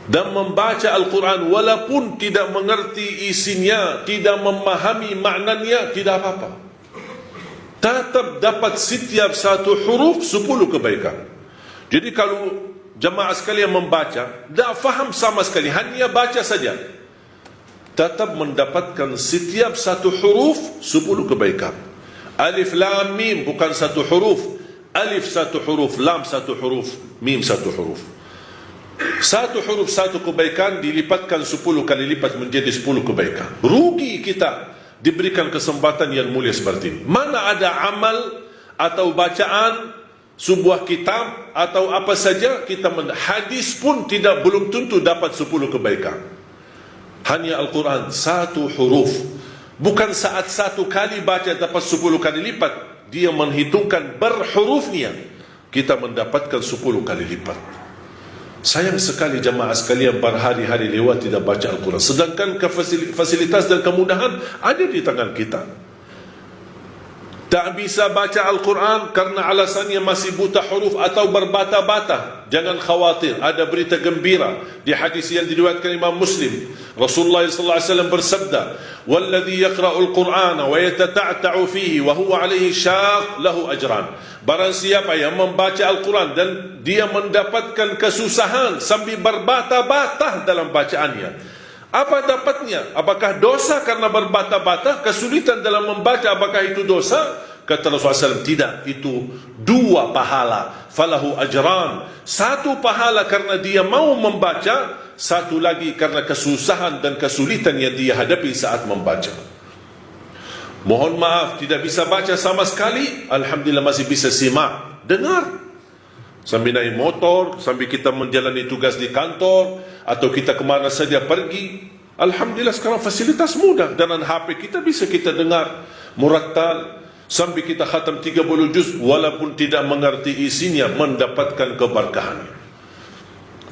dan membaca Al-Quran walaupun tidak mengerti isinya, tidak memahami maknanya, tidak apa-apa. Tetap dapat setiap satu huruf 10 kebaikan. Jadi kalau jemaah sekalian membaca, tak faham sama sekali, hanya baca saja, tetap mendapatkan setiap satu huruf 10 kebaikan. Alif lam mim bukan satu huruf, alif satu huruf, lam satu huruf, mim satu huruf. Satu huruf satu kebaikan dilipatkan 10 kali lipat menjadi 10 kebaikan. Rugi kita diberikan kesempatan yang mulia seperti ini. Mana ada amal atau bacaan sebuah kitab atau apa saja kita hadis pun belum tentu dapat 10 kebaikan. Hanya Al-Quran satu huruf, bukan saat satu kali baca dapat 10 kali lipat, dia menghitungkan berhurufnya, kita mendapatkan 10 kali lipat. Sayang sekali jemaah sekalian berhari-hari lewat tidak baca Al-Quran, sedangkan fasilitas dan kemudahan ada di tangan kita. Tak bisa baca Al-Quran karena alasannya masih buta huruf atau berbata-bata. Jangan khawatir, ada berita gembira di hadis yang diriwayatkan Imam Muslim. Rasulullah SAW bersabda, "Walladhi yaqra'ul Qur'ana wa yatata'ta'u fihi wa huwa 'alaihi syaq lahu ajran." Barang siapa yang membaca Al-Quran dan dia mendapatkan kesusahan sambil berbata-bata dalam bacaannya, apa dapatnya? Apakah dosa karena berbata-bata? Kesulitan dalam membaca, apakah itu dosa? Kata Rasulullah SAW, tidak, itu 2 pahala. Falahu ajran, 1 pahala karena dia mau membaca, 1 lagi karena kesusahan dan kesulitan yang dia hadapi saat membaca. Mohon maaf, tidak bisa baca sama sekali, alhamdulillah masih bisa simak, dengar. Sambil naik motor, sambil kita menjalani tugas di kantor, atau kita kemana saja pergi, alhamdulillah sekarang fasilitas mudah. Dengan HP kita bisa kita dengar murattal, sambil kita khatam 30 juz, walaupun tidak mengerti isinya, mendapatkan keberkahan.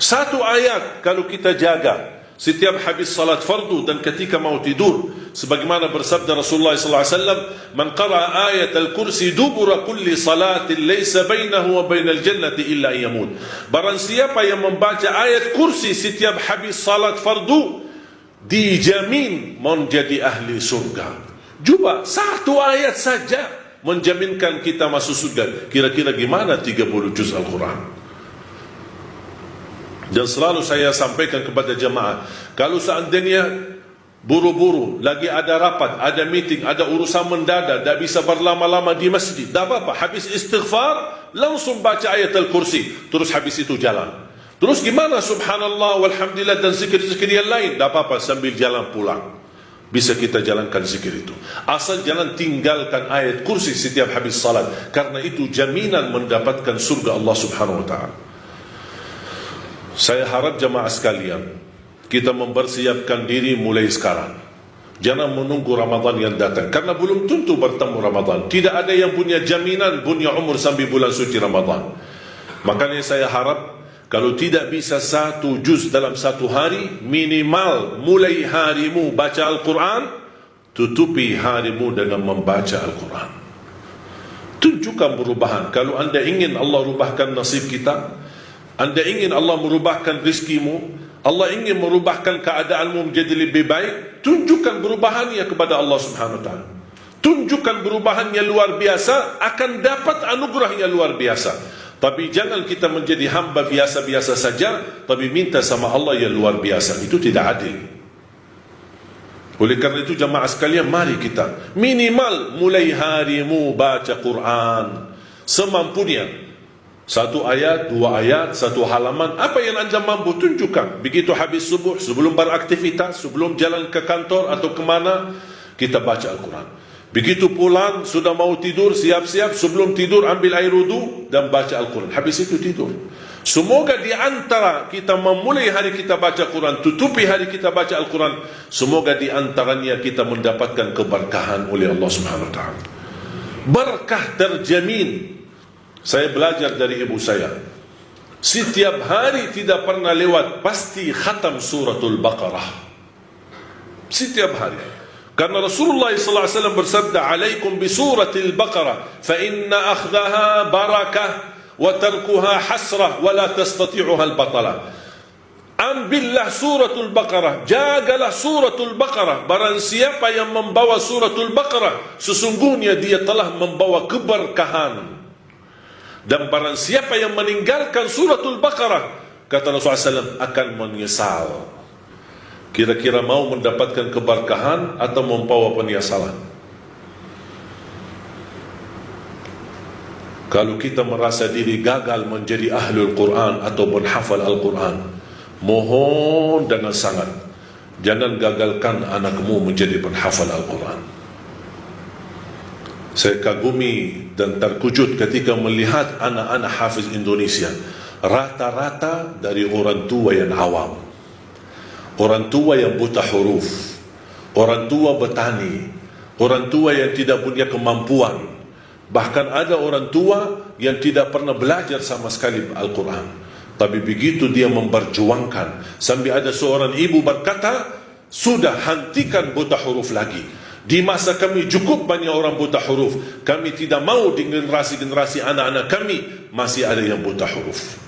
1 ayat kalau kita jaga setiap habis salat fardu dan ketika mau tidur, sebagaimana bersabda Rasulullah SAW, "Man qara'a ayat al-kursi dubura kulli salatin laysa bainahu wa bainal jannati illa yamut." Barang siapa yang membaca ayat kursi setiap habis salat fardu, dijamin menjadi ahli surga. Cuba 1 ayat saja menjaminkan kita masuk surga. Kira-kira gimana 30 juz Al-Quran? Dan selalu saya sampaikan kepada jemaah, kalau seandainya buru-buru, lagi ada rapat, ada meeting, ada urusan mendadak, tak bisa berlama-lama di masjid, tak apa-apa, habis istighfar langsung baca ayat Al-Kursi, terus habis itu jalan. Terus gimana subhanallah walhamdulillah dan zikir-zikir yang lain, tak apa-apa, sambil jalan pulang bisa kita jalankan zikir itu. Asal jangan tinggalkan ayat kursi setiap habis salat, karena itu jaminan mendapatkan surga Allah Subhanahu wa ta'ala. Saya harap jemaah sekalian, kita mempersiapkan diri mulai sekarang. Jangan menunggu Ramadan yang datang, karena belum tentu bertemu Ramadan. Tidak ada yang punya jaminan punya umur sampai bulan suci Ramadan. Makanya saya harap, kalau tidak bisa 1 juz dalam 1 hari, minimal mulai harimu baca Al-Quran, tutupi harimu dengan membaca Al-Quran. Tunjukkan perubahan. Kalau anda ingin Allah rubahkan nasib kita, anda ingin Allah merubahkan rizkimu, Allah ingin merubahkan keadaanmu menjadi lebih baik, tunjukkan perubahannya kepada Allah Subhanahu wa ta'ala. Tunjukkan perubahan yang luar biasa, akan dapat anugerah yang luar biasa. Tapi jangan kita menjadi hamba biasa-biasa saja, tapi minta sama Allah yang luar biasa. Itu tidak adil. Oleh karena itu jemaah sekalian, mari kita minimal mulai harimu baca Quran semampunya. 1 ayat, 2 ayat, 1 halaman, apa yang anda mampu tunjukkan. Begitu habis subuh, sebelum beraktivitas, sebelum jalan ke kantor atau kemana, kita baca Al-Quran. Begitu pulang, sudah mau tidur, siap-siap, sebelum tidur ambil air wudu dan baca Al-Quran. Habis itu tidur. Semoga di antara kita memulai hari kita baca Quran, tutupi hari kita baca Al-Quran, semoga di antaranya kita mendapatkan keberkahan oleh Allah Subhanahu wa ta'ala. Berkah terjamin. Saya belajar dari ibu saya, setiap hari tidak pernah lewat pasti khatam suratul Baqarah. Setiap hari. Karena Rasulullah SAW bersabda, "Alaikum bi suratil Baqarah, fa inna akhdaha barakah wa tarkuha hasrah wa la tastati'uha al-batalah." ambillah suratul Baqarah, jagalah suratul Baqarah. Barang siapa yang membawa suratul Baqarah, sesungguhnya dia telah membawa keberkahan. Dan barang siapa yang meninggalkan suratul Baqarah, kata Rasulullah SAW, akan menyesal. Kira-kira mau mendapatkan keberkahan atau membawa penyesalan? Kalau kita merasa diri gagal menjadi ahlul Quran atau menghafal Al-Quran, mohon dengan sangat, jangan gagalkan anakmu menjadi penghafal Al-Quran. Saya kagumi dan terkejut ketika melihat anak-anak hafiz Indonesia, rata-rata dari orang tua yang awam, orang tua yang buta huruf, orang tua petani, orang tua yang tidak punya kemampuan. Bahkan ada orang tua yang tidak pernah belajar sama sekali Al-Quran, tapi begitu dia memperjuangkan, sampai ada seorang ibu berkata, sudah, hentikan buta huruf lagi. Di masa kami cukup banyak orang buta huruf, kami tidak mau di generasi-generasi anak-anak kami masih ada yang buta huruf.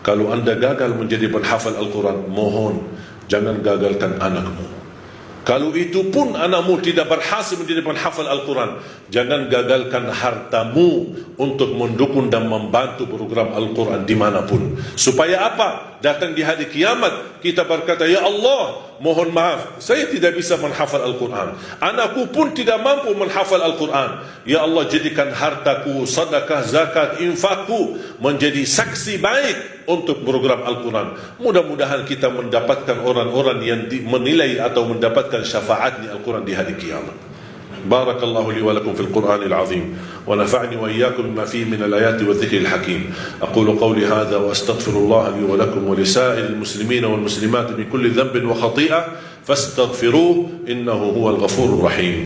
Kalau anda gagal menjadi penghafal Al-Quran, mohon jangan gagalkan anakmu. Kalau itu pun anakmu tidak berhasil menjadi penghafal Al-Quran, jangan gagalkan hartamu untuk mendukung dan membantu program Al-Quran dimanapun. Supaya apa? Datang di hari kiamat kita berkata, ya Allah, mohon maaf, saya tidak bisa menghafal Al-Quran, anakku pun tidak mampu menghafal Al-Quran. Ya Allah, jadikan hartaku, sedekah, zakat, infakku menjadi saksi baik untuk program Al-Quran. Mudah-mudahan kita mendapatkan orang-orang yang menilai atau mendapatkan syafaat di Al-Quran di hari kiamat. Barakallahu li wa lakum fil Qur'anil azim wa nafa'ni wa iyyakum bima fihi min al-ayati wa dhikril hakim. Aqulu qawli hadha wa astaghfirullah li wa lakum wa li sa'iril muslimina wal muslimat min kulli dhanbin wa khati'ah fastaghfiruhu innahu huwal ghafurur rahim.